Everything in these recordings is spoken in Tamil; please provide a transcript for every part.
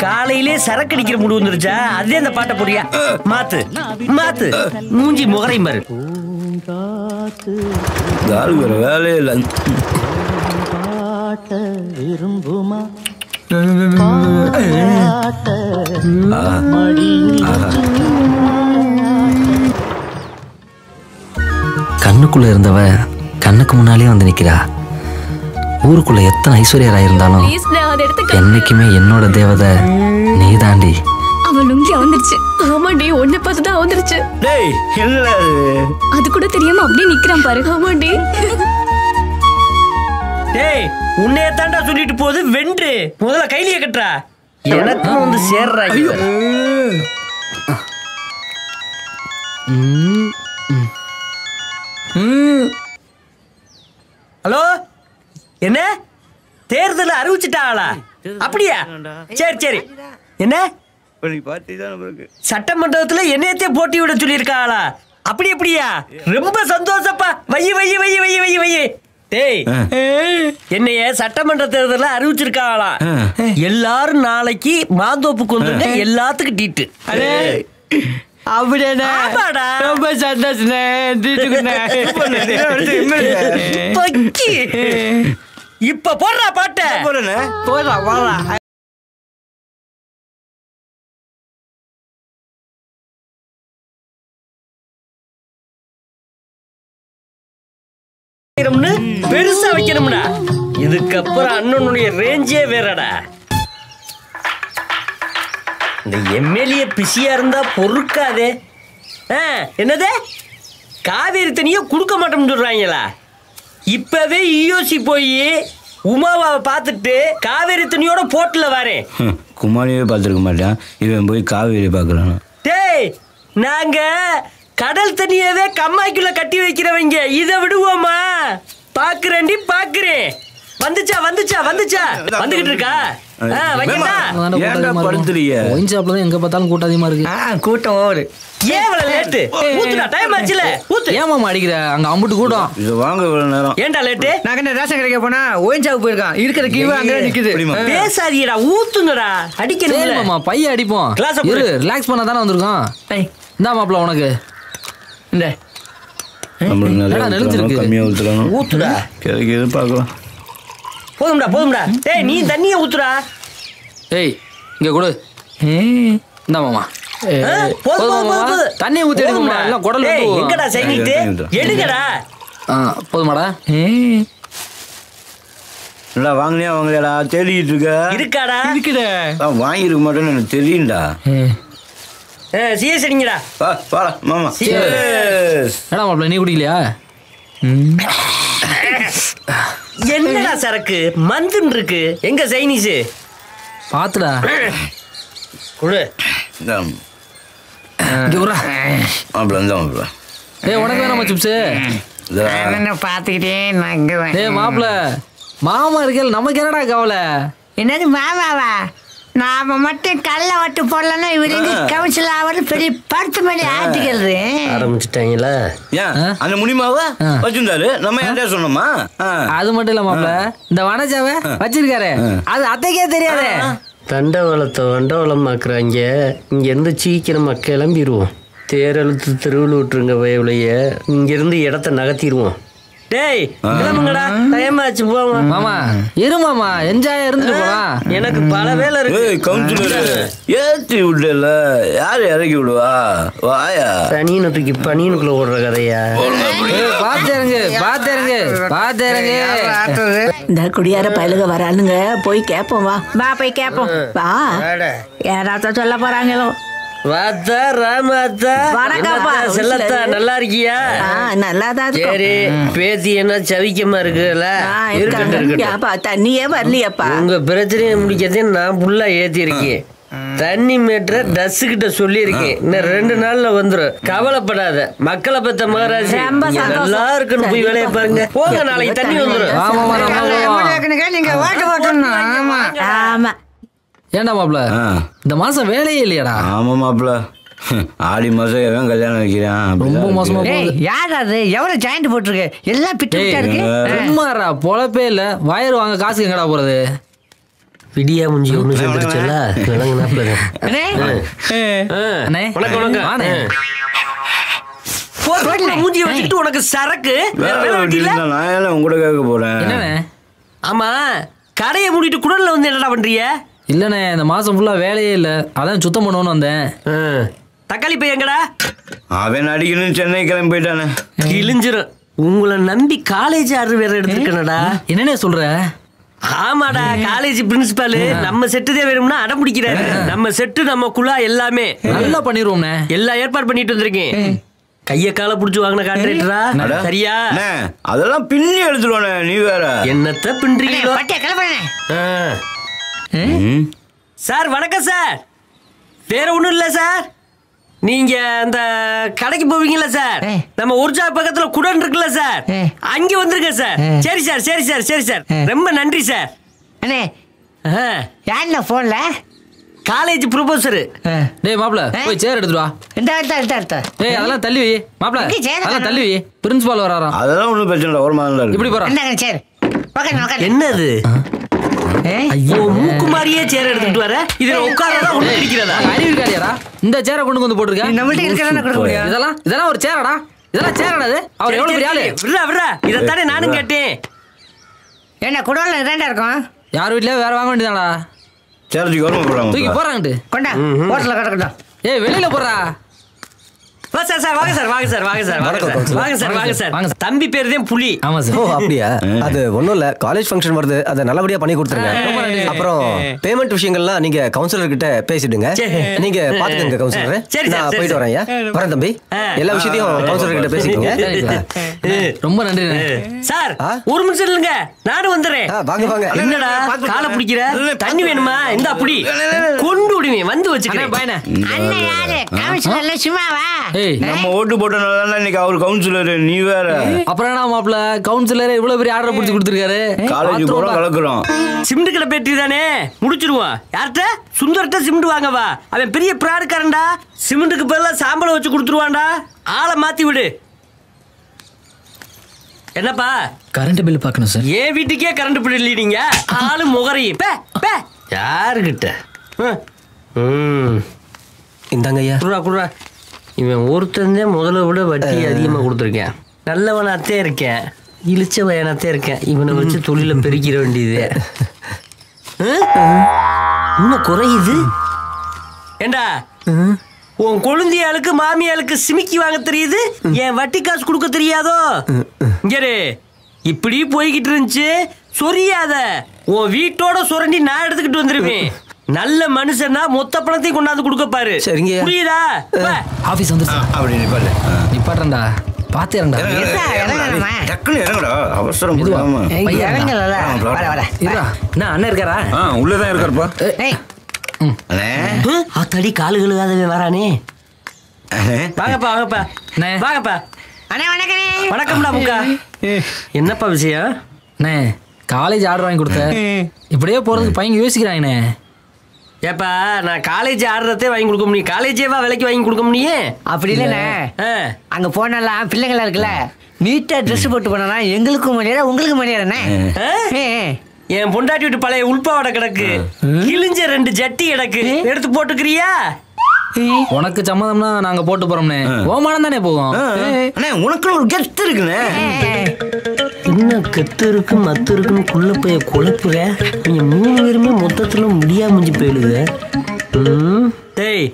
காலையிலே சரக்கு அடிக்கிற முடி வந்துருச்சா? அதே அந்த பாட்டை போறியா? மாத்து மாத்து, மூஞ்சி முகரை மாறு. வேலையே இல்லை. கண்ணுக்குள்ள இருந்தவ கண்ணுக்கு முன்னாலே வந்து நிக்கிறா. ஊருக்குள்ள எத்தனை ஐஸ்வர்யராக இருந்தாலும் என்னைக்குமே என்னோட தேவதை நீ தாண்டி. அவன் லுங்கி வந்துருச்சு. ஆமாண்டி, உன்னை பார்த்து தான் வந்துருச்சு. அது கூட தெரியாம அப்படியே நிக்கிறான் பாரு. ஆமாண்டி. டேய், உன்னைய தாண்டா சொல்லிட்டு போகுது. வென்று முதல்ல கைலிய கட்டுறா. எனக்கு வந்து சேர்றா. ஹலோ, என்ன தேர்தல் அறிவிச்சுட்டாங்களா? அப்படியா? சரி சரி. என்ன சட்டமன்றத்துல என்னையத்தே போட்டி விட சொல்லியிருக்காங்களா? அப்படி அப்படியா? ரொம்ப சந்தோஷப்பா. வை வை வை வை வை வை. டேய், என்னைய சட்டமன்ற தேர்தல அறிவிச்சிருக்காங்களா? எல்லாரும் நாளைக்கு மாந்தோப்புக்கு வந்துருங்க. எல்லாத்துக்கும் டீட்டு. ரொம்ப சந்தோஷம். இப்ப போடுறா பாட்ட. போடுறா போடுறா. பெருசா வைக்கணும்டா. இதுக்கப்புறம் அண்ணனுடைய ரேஞ்சே வேறடா. இந்த எம்எல்ஏ பிஸியா இருந்தா பொறுக்காதே. என்னது, காவேரி தண்ணிய கொடுக்க மாட்டோம்னு சொல்றாங்களா? இப்பவே இயோசி போய் உமாவை பார்த்துட்டு காவேரி தண்ணியோட போட்டுல வரேன். குமாரியே பார்த்துருக்க மாட்டேன், இவன் போய் காவேரி பார்க்கறான். டேய், நாங்க கடல் தண்ணியவே கம்மாய்க்குள்ள கட்டி வைக்கிறவங்க. இதை விடுவோமா? பாக்குறேன்டி பாக்குறேன். வந்துச்சா வந்துச்சா வந்துச்சா வந்துகிட்டு இருக்கா? எங்க பார்த்தாலும் கூட்டம் அதிகமா இருக்கு. கூட்டம் ஓவரு. ஏன் இவ்வளவு லேட்டு? ஊத்துடா, டைம் ஆச்சுல. ஊத்து. ஏன் மாமா அடிக்கிற? அங்க அம்புட்டு கூட்டம். இது வாங்க இவ்வளவு நேரம். ஏன்டா லேட்டு? நான் என்ன ரேஷன் கடைக்கு போனா ஓய்ஞ்சாவுக்கு போயிருக்கான். இருக்கிற கீவ அங்க நிக்குது. பேசாதீடா, ஊத்துங்கடா. அடிக்கணும் மாமா. பைய அடிப்போம். இரு, ரிலாக்ஸ் பண்ண தானே வந்திருக்கோம். இந்தா மாப்ள உனக்கு. இந்த கம்மியா ஊத்துறானோ? ஊத்துடா. கிடைக்குது பார்க்கலாம். போதும்டா போதும்டா. டேய், நீ தண்ணியை ஊத்துடா. ஏய், இங்க கொடு. இந்தா மாமா. தண்ணி ஊத்தி எடுக்குமா? எல்லாம் குடல் எங்கடா சைக்கிட்டு எடுங்கடா. போதுமாடா? இல்ல வாங்கினியா வாங்கலையாடா? தேடிட்டு இருக்க. இருக்காடா? இருக்குடா. வாங்கிருக்க மாட்டேன்னு எனக்கு தெரியும்டா. சீரியஸ் அடிங்கடா. வாடா மாமா. என்னடா மாப்ள, நீ குடிக்கலையா? என்னடா சரக்கு மந்துன்னு இருக்கு. எங்க சைனீஸ் பாத்துடா. குடு. மாப்ள இந்த மாப்ள. ஏய், உனக்கு வேணாமா சிப்ஸ்? பாத்துக்கிட்டே ஏய் மாப்ள, மாமா இருக்கல, நமக்கு என்னடா கவலை? என்னது மாமாவா? நாம மட்டும் கல்ல வட்டு போடலன்னா இவரு கவுன்சில் ஆவது பெரிய படுத்து மணி ஆட்டிக்கிறது. ஆரம்பிச்சுட்டாங்களா? அந்த முடிமாவா வச்சிருந்தாரு, நம்ம யார்கிட்ட சொன்னோமா? அது மட்டும் இல்ல மாப்ள, இந்த வனஜாவை வச்சிருக்காரு, அது அத்தைக்கே தெரியாது. தண்டவளத்தை வண்டவளமாக்குறாங்க. இங்க இருந்து சீக்கிரமா கிளம்பிடுவோம். தேரெழுத்து திருவிழு விட்டுருங்க வயவுலைய. இங்க இருந்து இடத்த நகர்த்திடுவோம். டேய், கிளம்புங்கடா, டைம் ஆச்சு. போமா மாமா. இரு மாமா, என்ஜாய் இருந்துட்டு போலாம். எனக்கு பல வேலை இருக்கு. கவுன்சிலர் ஏத்தி விடல, யாரு இறக்கி விடுவா? வாயா. தனியனை தூக்கி பனியனுக்குள்ள ஓடுற கதையா? பாத்துருங்க பாத்துருங்க பாத்துருங்க. இந்த குடியார பயலுக வரானுங்க, போய் கேப்போம். வா போய் கேப்போம். வா, யாராவது சொல்ல போறாங்களோ. வாத்தா ராமாத்தா, செல்லத்தா, நல்லா இருக்கியா? நல்லாதான். சரி, பேத்தி என்ன சவிக்கமா இருக்குல்ல? தண்ணியே வரலையப்பா. உங்க பிரச்சனையை முடிக்கிறதே நான் ஃபுல்லா ஏத்தி இருக்கேன். தண்ணி மீட்டர டஸ் கிட்ட சொல்லியிருக்கேன். இன்னும் 2 நாள்ல வந்துடும். கவலைப்படாத. மக்களை பத்த மகாராஜ் நல்லா இருக்குன்னு போய் வேலையை பாருங்க. போங்க, நாளைக்கு தண்ணி வந்துடும். நீங்க வாட்டு போட்டணும். ஆமா ஆமா. ஏண்டா மாப்ள, இந்த மாசம் வேலையே இல்லையாடா? ஆமா மாப்ள, ஆடி மாசம் எவன் கல்யாணம் வைக்கிறான்? ரொம்ப மோசமா ஏய் போகுது. யார் அது எவ்வளவு ஜாயிண்ட் போட்டிருக்கு எல்லாம் பிட்டு பிட்டா இருக்கு சும்மாரா பொழப்பே இல்ல. வயர் வாங்க காசுக்கு எங்கடா போறது? விடியா முஞ்சி ஒண்ணு சேர்ந்துருச்சுல்ல விளங்குனாப்ல. அண்ணே, அண்ணே வாண்ணே. மூஞ்சியை வச்சுக்கிட்டு உனக்கு சரக்கு வேற வேலை வெட்டி இல்ல? நான் எல்லாம் உங்கூட கேட்க போறேன். என்னண்ணே? ஆமா கடையை மூடிட்டு குடல்ல வந்து என்னடா பண்றிய? இல்லண்ணே இந்த மாசம் ஃபுல்லா வேலையே இல்ல, அதான் சுத்தம் பண்ணுவோன்னு வந்தேன். தக்காளி பை எங்கடா? அவன் அடிக்கணும்னு சென்னை கிளம்பி போயிட்டானே. கிழிஞ்சிரும். உங்களை நம்பி காலேஜ் ஆர்டர் வேற எடுத்துருக்கனடா. என்னண்ணே சொல்ற? ஆமாடா காலேஜ் பிரின்சிபால் நம்ம செட்டுதே வேணும்னா அடம் பிடிக்கிறாரு. நம்ம செட்டு நம்ம குழா எல்லாமே நல்லா பண்ணிடுவோம்ண்ணே. எல்லா ஏற்பாடு பண்ணிட்டு வந்திருக்கேன். கைய கால புடிச்சு வாங்கின கான்ட்ராக்டரா சரியா? அதெல்லாம் பின்னி எடுத்துருவானே நீ வேற. என்னத்த பின்றீங்களோ? பட்டியா கிளம்புறேன். சார் வணக்கம் சார். வேற ஒண்ணும் இல்ல சார். நீங்க அந்த கடைக்கு போவீங்கல்ல சார், நம்ம ஒரிஜா பக்கத்துல குடன் இருக்குல்ல சார், அங்க வந்துருங்க சார். சரி சார் சரி சார் சரி சார் ரொம்ப நன்றி சார். அண்ணே யாருண்ணா போன்ல? College proposer. டேய் மாப்ள போய் சேர் எடுத்துட்டு வா. டேய் அதெல்லாம் தள்ளி வை மாப்ள, அதெல்லாம் தள்ளி வை. பிரின்சிபால் வராராம். அதெல்லாம் ஒண்ணும் பிரச்சனை இல்லை, ஒரு மாதிரி இருக்கு. இப்படி போறா. சரி என்னது ஐயோ மூக்கு மாதிரியே சேர் எடுத்துட்டு வர. இதுல உட்கார்றதா ஒண்ணு இருக்கிறதா? அறிவு இருக்காடியாடா இந்த சேரை கொண்டு வந்து போட்டுருக்க? நம்மள்ட்ட இருக்கிறதா கொடுக்க முடியும். இதெல்லாம் ஒரு சேரடா, இதெல்லாம் சேரடா. அது அவர் எவ்வளவு பெரிய ஆளு. விடுறா விடுறா இதைத்தானே நானும் கேட்டேன். என்ன குடோன்ல இதாண்டா இருக்கும். யார் வீட்லயே வேற வாங்க வேண்டியதாடா. சேர்த்துக்கு வருமா போடாம தூக்கி போறாங்கட்டு கொண்டா ஹோட்டல்ல கிடக்கட்டும். ஏய் வெளியில போறா. வா சார் சார் வாங்க சார் வாங்க சார் வாங்க சார் வாங்க சார் வாங்க சார் வாங்க சார். தம்பி பேர் தான் புலி. ஆமா சார். ஓ அப்படியா? அது ஒண்ணும் இல்ல, காலேஜ் ஃபங்க்ஷன் வருது, அதை நல்லபடியா பண்ணி கொடுத்துருங்க. அப்புறம் பேமெண்ட் விஷயங்கள்லாம் நீங்க கவுன்சிலர் கிட்ட பேசிடுங்க. நீங்க பாத்துக்கங்க கவுன்சிலர். நான் போயிட்டு வரேன். வரேன் தம்பி. எல்லா விஷயத்தையும் கவுன்சிலர் கிட்ட பேசிக்கங்க. ரொம்ப நன்றி சார். ஒரு நிமிஷம் இல்லைங்க நானும் வந்துடுறேன். வாங்க வாங்க. என்னடா காலை பிடிக்கிற? தண்ணி வேணுமா? இந்த அப்படி கொண்டு விடுவேன் வந்து வச்சுக்கிறேன். பாயனே அண்ணன் யாரு? கவுன்சிலர்ல சும்மாவா? நம்ம ஓட்டு போட்டனால இன்னைக்கு அவர் கவுன்சிலர் நீ வேற. அப்புறம் என்ன மாப்ள கவுன்சிலர் இவ்வளவு பெரிய ஆர்டர் பிடிச்சு கொடுத்துருக்காரு. காலேஜ் போற கலக்குறோம். சிமெண்ட் கடை பேட்டி தானே முடிச்சிருவான். யார்கிட்ட? சுந்தர்கிட்ட சிமெண்ட் வாங்கவா. அவன் பெரிய பிராடுக்காரன்டா. சிமெண்ட்டுக்கு பதிலா சாம்பலை வச்சு கொடுத்துருவான்டா. ஆளை மாத்தி விடு. என்னப்பா கரண்ட் பில் பார்க்கணும் சார். ஏன் வீட்டுக்கே கரண்ட் பில் இல்லீங்க? ஆளு முகரி யாருகிட்ட? இந்தாங்க ஐயா. குடுறா குடுறா. இவன் ஒருத்தன் முதல்ல விட வட்டி அதிகமாக கொடுத்துருக்கேன். நல்லவனாத்தே இருக்கேன், இழிச்ச வயனாத்தே இருக்கேன். இவனை வச்சு தொழில பெருக்கிற வேண்டியது. இன்னும் குறையுது. ஏண்டா உன் கொழுந்தியாளுக்கு மாமியாளுக்கு சிமிக்கி வாங்க தெரியுது, என் வட்டி காசு கொடுக்க தெரியாதோ? இங்கே இப்படி போய்கிட்டு இருந்துச்சு. சொரியாத. உன் வீட்டோட சுரண்டி நான் எடுத்துக்கிட்டு வந்துருவேன். நல்ல மனுஷனா மொத்த பணத்தையும் கொண்டாந்து கொடுக்க பாரு. சரிங்க. புரியுதா? ஆபீஸ் வந்து அப்படி நிப்பாடு. நிப்பாட்டா பாத்து இறங்கடா. டக்குனு இறங்கடா, அவசரம் இதுவா? இல்லாம. இறங்கல வர வர. என்ன அண்ணன் இருக்காரா? உள்ளதான் இருக்காருப்பா. ஆத்தாடி காலு கழுகாதவே வரானே. வாங்கப்பா வாங்கப்பா வாங்கப்பா. அண்ணே வணக்கண்ணே. வணக்கம்டா முக்கா. என்னப்பா விஷயம்? அண்ணே காலேஜ் ஆர்டர் வாங்கி கொடுத்த, இப்படியே போறதுக்கு பையன் யோசிக்கிறாங்கண்ணே. ஏப்பா நான் காலேஜ் ஆடுறதே வாங்கி கொடுக்க முடியும், காலேஜேவா விலைக்கு வாங்கி கொடுக்க முடியும்? அப்படி இல்லைண்ணே, அங்க போனலாம் பிள்ளைங்களா இருக்குல்ல, நீட்டா ட்ரெஸ் போட்டு போனா எங்களுக்கும் மரியாதை உங்களுக்கும் மரியாதைண்ணே. என் பொண்டாட்டி விட்டு பழைய உள்பாவடை கிடக்கு, கிழிஞ்ச 2 ஜட்டி கிடக்கு, எடுத்து போட்டுக்கிறியா? உனக்கு சம்மதம்னா நாங்க போட்டு போறோம்னே. ஓமானம் தானே போகும். உனக்கு ஒரு கெத்து இருக்குண்ணே. என்ன கெத்து இருக்கு மத்து இருக்குன்னு குள்ள போய் குழப்புற. நீங்க 3 பேருமே மொத்தத்துல முடியாம முடிஞ்சு போயிடுது. டேய்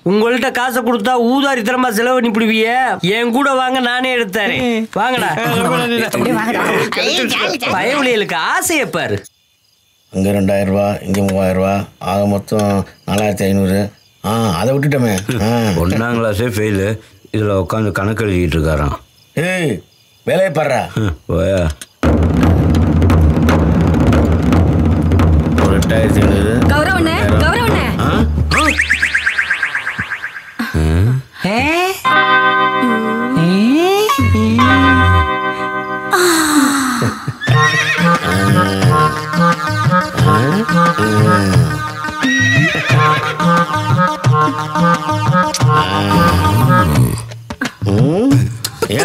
உங்கள்கிட்ட காசை கொடுத்தா ஊதாரி தரமா செலவு பண்ணிப்பிடுவிய. என் கூட வாங்க, நானே எடுத்தாரு. வாங்கடா. பயவுளிகளுக்கு ஆசையை பாரு. அங்கே 2000 ரூபா, இங்கே 3000 ரூபா, ஆக மொத்தம் 4500. அதை விட்டுட்டோமே. 1ஆம் கிளாஸே ஃபெயிலு, இதில் உட்காந்து கணக்கு எழுதிக்கிட்டு இருக்காராம். ஏய் வேலையை பாடுறா. போயா ஒரு 8500. கௌரவண்ணே கௌரவண்ணே.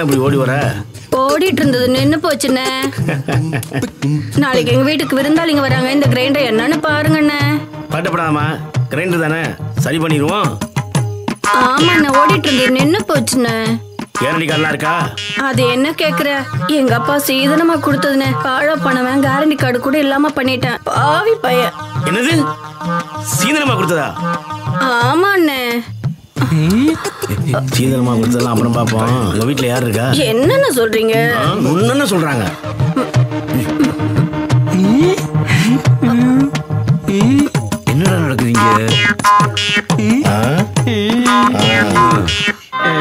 இப்படி ஓடி வர? ஓடிட்டு இருந்தது நின்னு போச்சுண்ணே. நாளைக்கு எங்க வீட்டுக்கு விருந்தாளிங்க வராங்க. இந்த கிரைண்டர் என்னன்னு பாருங்கண்ணே. பட்டப்படாமா, கிரைண்டர் தானே, சரி பண்ணிடுவோம். ஆமாண்ணே, ஓடிட்டு இருந்தது நின்னு போச்சுண்ணே. கேரண்டி கார்டெலாம் இருக்கா? அது என்ன கேக்குற? எங்க அப்பா சீதனமா கொடுத்ததுண்ணே. பாழ பணவன் கேரண்டி கார்டு கூட இல்லாம பண்ணிட்டேன். பாவி பையன். என்னது, சீதனமா கொடுத்ததா? ஆமாண்ணே. சீதனமா கொடுத்ததெல்லாம் அப்புறம் பார்ப்போம். உங்க வீட்டுல யார் இருக்கா? என்னன்னு சொல்றீங்க? ஒன்னு சொல்றாங்க. என்னடா நடக்குதுங்க?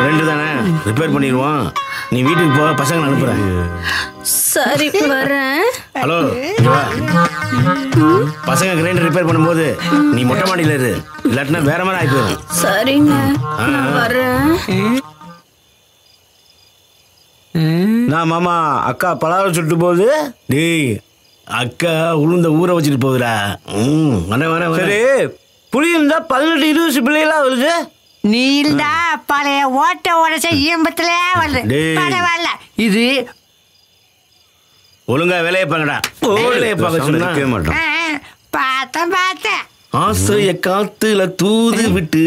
ரெண்டு தானே, ரிப்பேர் பண்ணிடுவோம். நீ வீட்டுக்கு போ, பசங்க அனுப்புறேன். சரி வரேன். ஹலோ, பசங்க கிரைண்டர் ரிப்பேர் பண்ணும்போது நீ மொட்டை மாடியில இரு, இல்லாட்டினா வேற மாதிரி ஆகி போயிடும். சரிங்க, நான் வரேன். நான் மாமா, அக்கா பலாரம் சுட்டு போகுது. டேய், அக்கா உளுந்த ஊற வச்சுட்டு போகுதுடா. சரி, புளி இருந்தா 18-20 பிள்ளைகளா வருது. நீல்டா பழைய ஓட்ட உடச்ச ஈம்பத்துல வருது. பரவாயில்ல, இது ஒழுங்கா வேலையை பாங்கடா. வேலையை பார்க்க சொன்னா கேட்க மாட்டோம். பார்த்தேன். ஆசைய காத்துல தூது விட்டு